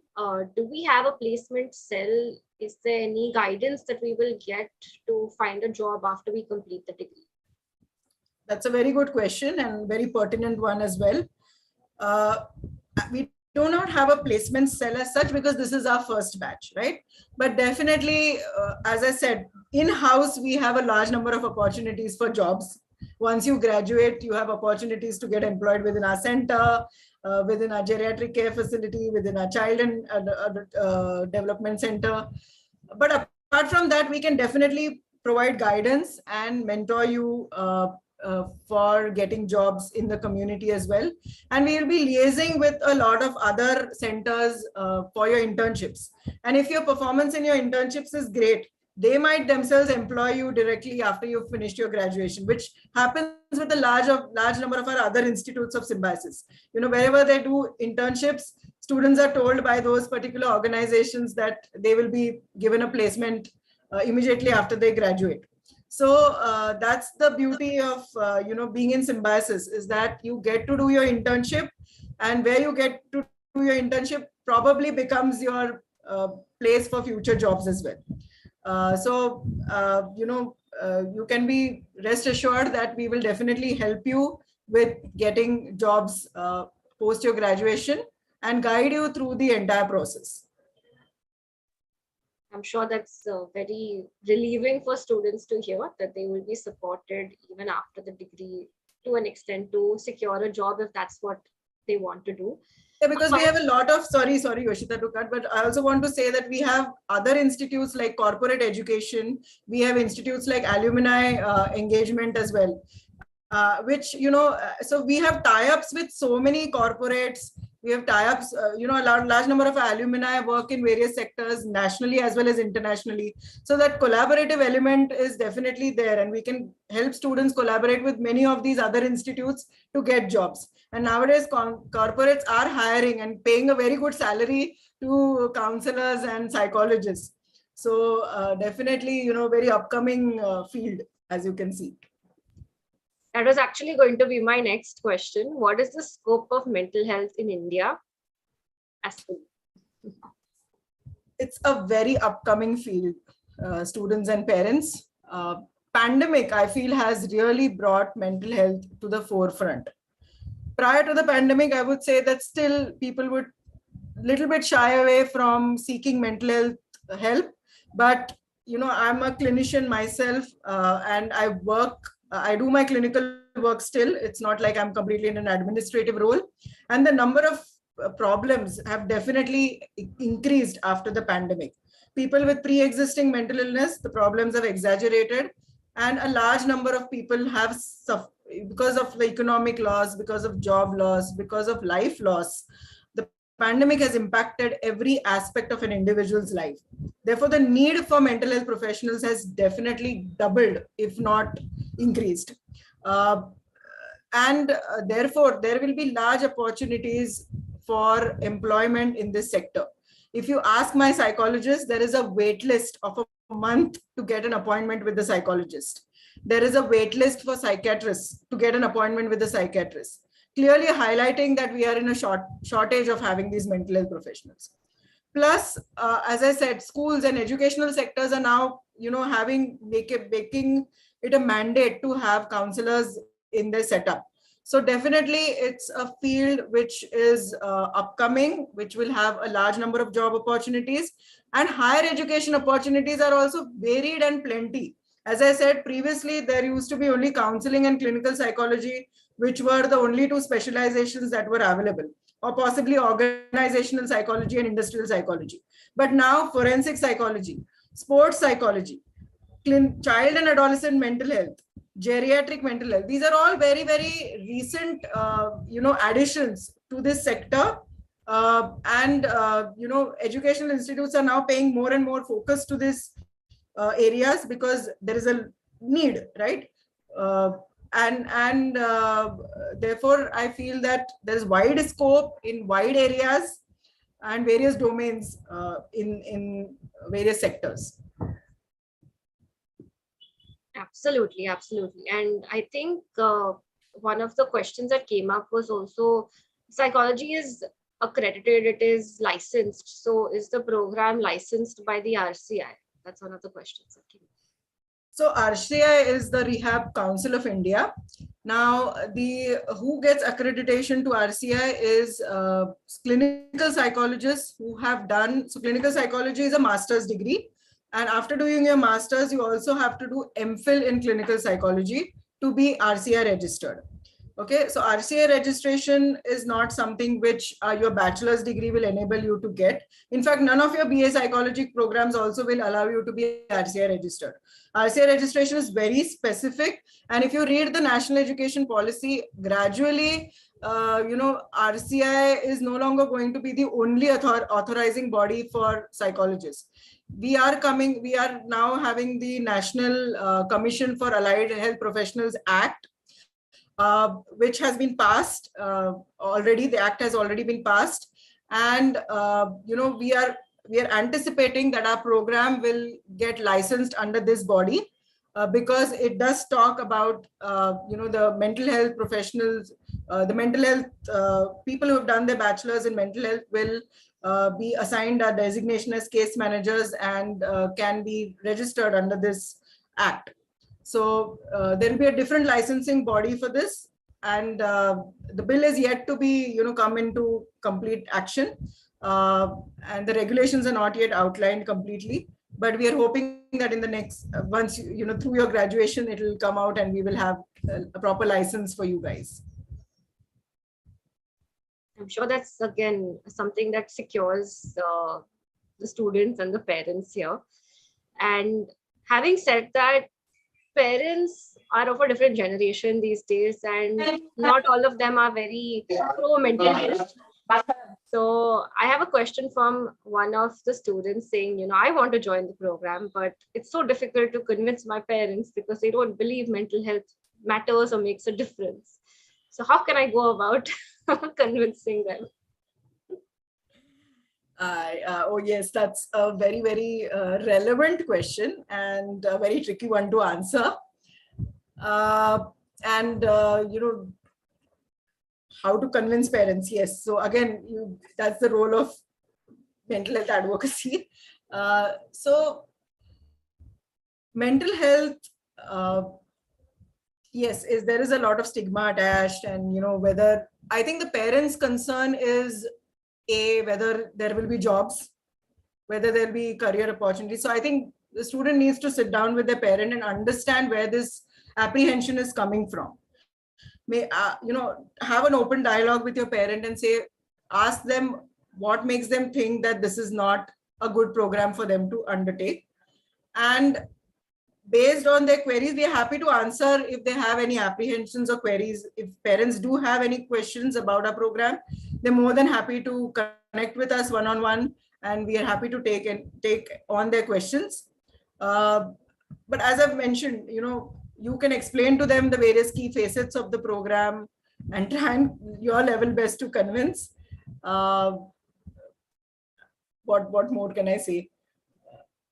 Do we have a placement cell? Is there any guidance that we will get to find a job after we complete the degree? That's a very good question and very pertinent one as well. We do not have a placement cell as such because this is our first batch, right? But definitely, as I said, in-house, we have a large number of opportunities for jobs. Once you graduate, you have opportunities to get employed within our center, within our geriatric care facility, within our child and development center. But apart from that, we can definitely provide guidance and mentor you for getting jobs in the community as well. And we will be liaising with a lot of other centers for your internships. And if your performance in your internships is great, they might themselves employ you directly after you've finished your graduation, which happens with a large number of our other institutes of symbiosis. You know, wherever they do internships, students are told by those particular organizations that they will be given a placement immediately after they graduate. So that's the beauty of being in symbiosis, is that you get to do your internship, and where you get to do your internship probably becomes your place for future jobs as well. You can be rest assured that we will definitely help you with getting jobs post your graduation and guide you through the entire process. I'm sure that's very relieving for students to hear that they will be supported even after the degree to an extent to secure a job if that's what they want to do. Yeah, because we have a lot of, sorry, Yoshita, to cut, but I also want to say that we have other institutes like corporate education. We have institutes like alumni engagement as well, so we have tie-ups with so many corporates. We have tie-ups, a large number of alumni work in various sectors nationally as well as internationally. So that collaborative element is definitely there, and we can help students collaborate with many of these other institutes to get jobs. And nowadays, corporates are hiring and paying a very good salary to counselors and psychologists. So definitely, very upcoming field, as you can see. That was actually going to be my next question. What is the scope of mental health in India? It's a very upcoming field, students and parents. Pandemic, I feel, has really brought mental health to the forefront. Prior to the pandemic, I would say that still people would a little bit shy away from seeking mental health help. But, I'm a clinician myself, and I do my clinical work still. It's not like I'm completely in an administrative role. And the number of problems have definitely increased after the pandemic. People with pre-existing mental illness, the problems have exaggerated, and a large number of people have suffered because of the economic loss, because of job loss, because of life loss. The pandemic has impacted every aspect of an individual's life. Therefore, the need for mental health professionals has definitely doubled, if not increased. Therefore, there will be large opportunities for employment in this sector. If you ask my psychologist, there is a wait list of a month to get an appointment with the psychologist. There is a wait list for psychiatrists to get an appointment with the psychiatrist, clearly highlighting that we are in a shortage of having these mental health professionals. Plus, as I said, schools and educational sectors are now, making it a mandate to have counselors in their setup. So definitely it's a field which is upcoming, which will have a large number of job opportunities, and higher education opportunities are also varied and plenty. As I said previously, there used to be only counseling and clinical psychology, which were the only two specializations that were available, or possibly organizational psychology and industrial psychology. But now forensic psychology, sports psychology, child and adolescent mental health, geriatric mental health, these are all very, very recent, additions to this sector. Educational institutes are now paying more and more focus to this areas, because there is a need, right? And therefore, I feel that there's wide scope in wide areas and various domains in various sectors. Absolutely, absolutely. And I think one of the questions that came up was also psychology is accredited, it is licensed. So is the program licensed by the RCI? That's one of the questions that came up. So RCI is the Rehab Council of India. Now, who gets accreditation to RCI is clinical psychologists who have done. So clinical psychology is a master's degree. And after doing your master's, you also have to do MPhil in clinical psychology to be RCI registered. Okay, so RCI registration is not something which your bachelor's degree will enable you to get. In fact, none of your BA psychology programs also will allow you to be RCI registered. RCI registration is very specific. And if you read the National Education Policy, gradually, RCI is no longer going to be the only authorizing body for psychologists. We are now having the National Commission for Allied Health Professionals Act, which has been passed already. The act has already been passed, and we are anticipating that our program will get licensed under this body because it does talk about the mental health professionals, the mental health people who have done their bachelor's in mental health will be assigned a designation as case managers and can be registered under this act. So there will be a different licensing body for this, and the bill is yet to be come into complete action, and the regulations are not yet outlined completely. But we are hoping that in the next once through your graduation, it will come out and we will have a proper license for you guys. I'm sure that's again something that secures the students and the parents here. And having said that, parents are of a different generation these days, and not all of them are very pro mental health. So I have a question from one of the students saying, I want to join the program, but it's so difficult to convince my parents because they don't believe mental health matters or makes a difference. So how can I go about convincing them? Oh yes, that's a very, very relevant question and a very tricky one to answer. How to convince parents? Yes. So again, that's the role of mental health advocacy. So mental health, yes, there is a lot of stigma attached, and whether I think the parents' concern is whether there will be jobs, whether there will be career opportunities. So I think the student needs to sit down with their parent and understand where this apprehension is coming from. Have an open dialogue with your parent and ask them what makes them think that this is not a good program for them to undertake. And based on their queries, we are happy to answer if they have any apprehensions or queries. If parents do have any questions about our program, they're more than happy to connect with us one-on-one, and we are happy to take on their questions. But as I've mentioned, you can explain to them the various key facets of the program and try your level best to convince. What more can I say?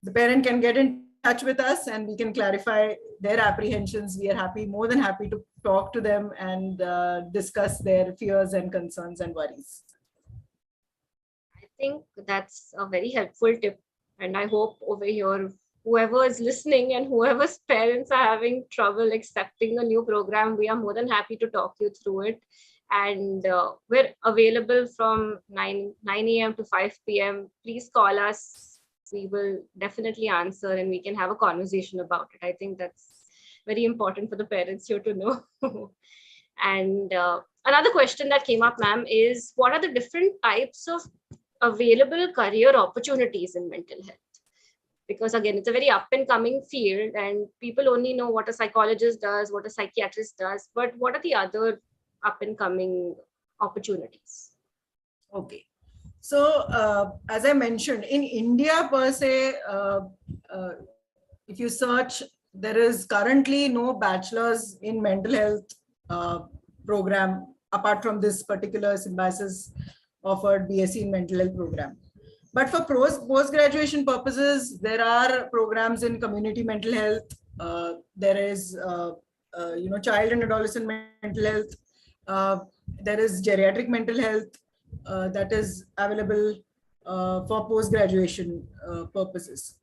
The parent can get in touch with us and we can clarify their apprehensions. We are more than happy to talk to them and discuss their fears and concerns and worries. I think that's a very helpful tip. And I hope over here, whoever is listening and whoever's parents are having trouble accepting a new program, we are more than happy to talk you through it. And we're available from 9 a.m. to 5 p.m. Please call us. We will definitely answer and we can have a conversation about it. I think that's very important for the parents here to know. And another question that came up, ma'am, is what are the different types of available career opportunities in mental health? Because again, it's a very up and coming field and people only know what a psychologist does, what a psychiatrist does, but what are the other up and coming opportunities? Okay. So as I mentioned, in India per se, if you search there is currently no bachelor's in mental health program apart from this particular Symbiosis offered BSc in mental health program. But for post-graduation purposes, there are programs in community mental health. There is, child and adolescent mental health. There is geriatric mental health that is available for post-graduation purposes.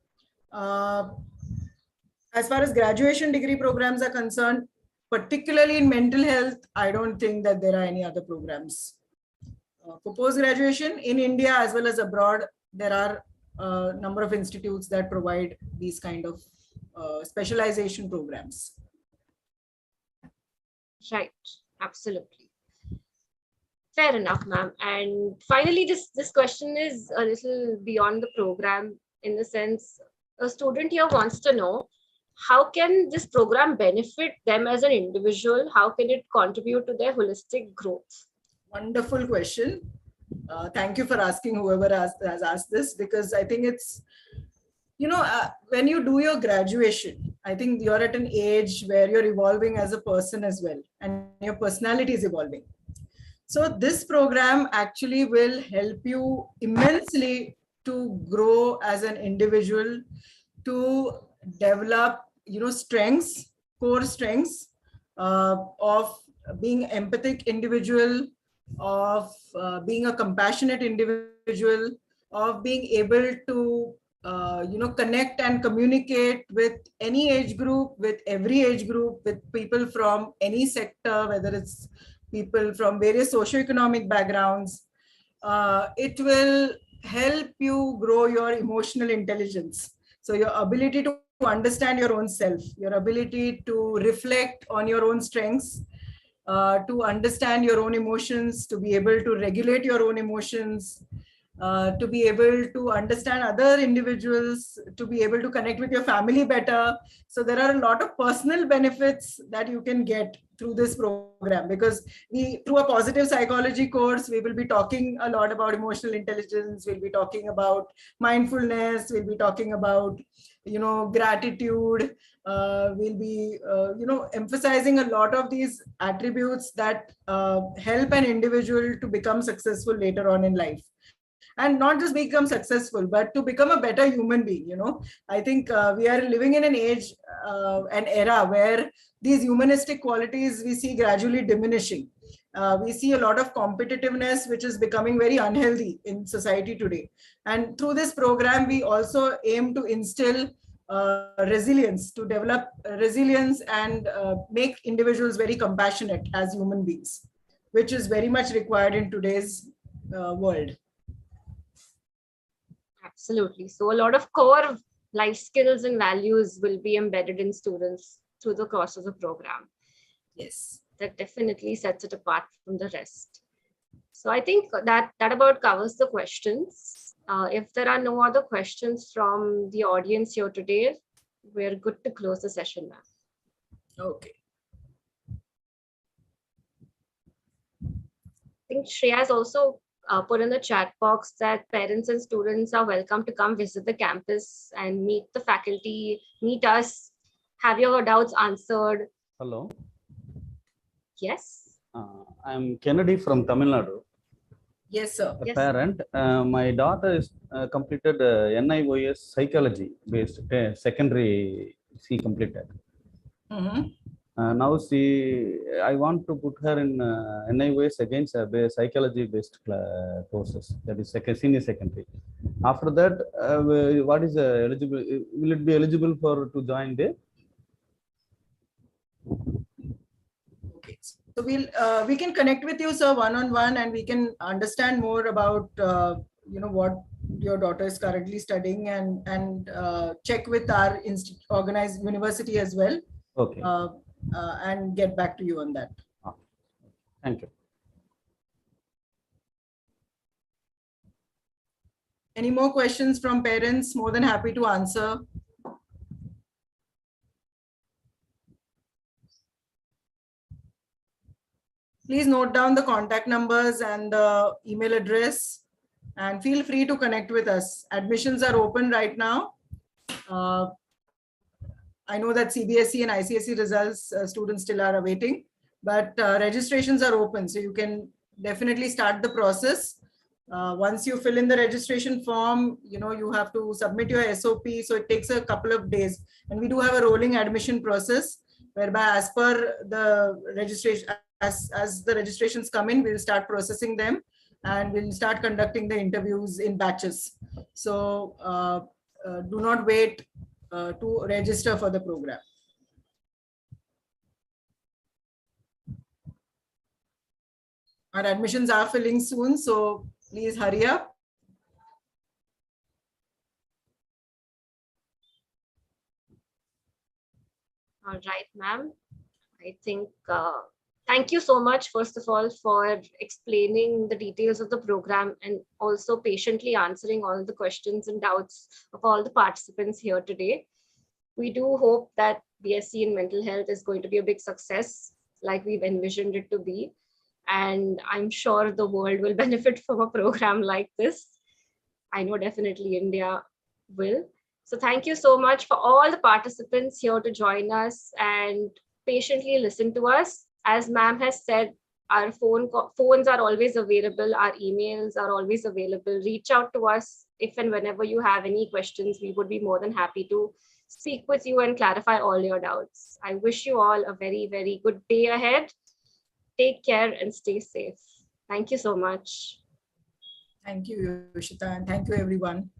As far as graduation degree programs are concerned, particularly in mental health, I don't think that there are any other programs. For post-graduation in India as well as abroad, there are a number of institutes that provide these kind of specialization programs. Right, absolutely. Fair enough, ma'am. And finally, this question is a little beyond the program, in the sense a student here wants to know, how can this program benefit them as an individual? How can it contribute to their holistic growth? Wonderful question. Thank you for asking whoever has asked this, because I think it's, when you do your graduation, I think you're at an age where you're evolving as a person as well, and your personality is evolving. So this program actually will help you immensely to grow as an individual, to develop, strengths, core strengths of being an empathic individual, of being a compassionate individual, of being able to connect and communicate with any age group, with every age group, with people from any sector, whether it's people from various socioeconomic backgrounds. It will help you grow your emotional intelligence. So your ability to understand your own self, your ability to reflect on your own strengths, to understand your own emotions, to be able to regulate your own emotions, to be able to understand other individuals, to be able to connect with your family better. So there are a lot of personal benefits that you can get through this program, because through a positive psychology course, we will be talking a lot about emotional intelligence. We'll be talking about mindfulness. We'll be talking about, gratitude. We'll be, emphasizing a lot of these attributes that help an individual to become successful later on in life. And not just become successful, but to become a better human being. I think we are living in an age, an era where these humanistic qualities we see gradually diminishing. We see a lot of competitiveness, which is becoming very unhealthy in society today. And through this program, we also aim to instill resilience, to develop resilience and make individuals very compassionate as human beings, which is very much required in today's world. Absolutely. So a lot of core life skills and values will be embedded in students through the course of the program. Yes. That definitely sets it apart from the rest. So I think that about covers the questions. If there are no other questions from the audience here today, we're good to close the session now. Okay. I think Shreya has also put in the chat box that parents and students are welcome to come visit the campus and meet the faculty, meet us, have your doubts answered. Hello. Yes. I'm Kennedy from Tamil Nadu. Yes, sir. A parent. My daughter is completed NIOS psychology based secondary. She completed. Mm-hmm. Now I want to put her in NIOS against psychology based courses. That is senior secondary. After that, what is eligible? Will it be eligible for to join there? Okay. So we can connect with you, sir, one-on-one, and we can understand more about what your daughter is currently studying, and check with our organized university as well. Okay. And get back to you on that. Thank you. Any more questions from parents? More than happy to answer. Please note down the contact numbers and the email address, and feel free to connect with us. Admissions are open right now. I know that CBSE and ICSE results students still are awaiting, but registrations are open. So you can definitely start the process. Once you fill in the registration form, you have to submit your SOP. So it takes a couple of days. And we do have a rolling admission process whereby as per the registration, as the registrations come in, we'll start processing them and we'll start conducting the interviews in batches. So do not wait to register for the program. Our admissions are filling soon, so please hurry up. All right, ma'am. I think, thank you so much, first of all, for explaining the details of the program and also patiently answering all the questions and doubts of all the participants here today. We do hope that BSc in mental health is going to be a big success, like we've envisioned it to be. And I'm sure the world will benefit from a program like this. I know definitely India will. So thank you so much for all the participants here to join us and patiently listen to us. As ma'am has said, our phones are always available. Our emails are always available. Reach out to us if and whenever you have any questions. We would be more than happy to speak with you and clarify all your doubts. I wish you all a very, very good day ahead. Take care and stay safe. Thank you so much. Thank you, Yoshita, and thank you, everyone.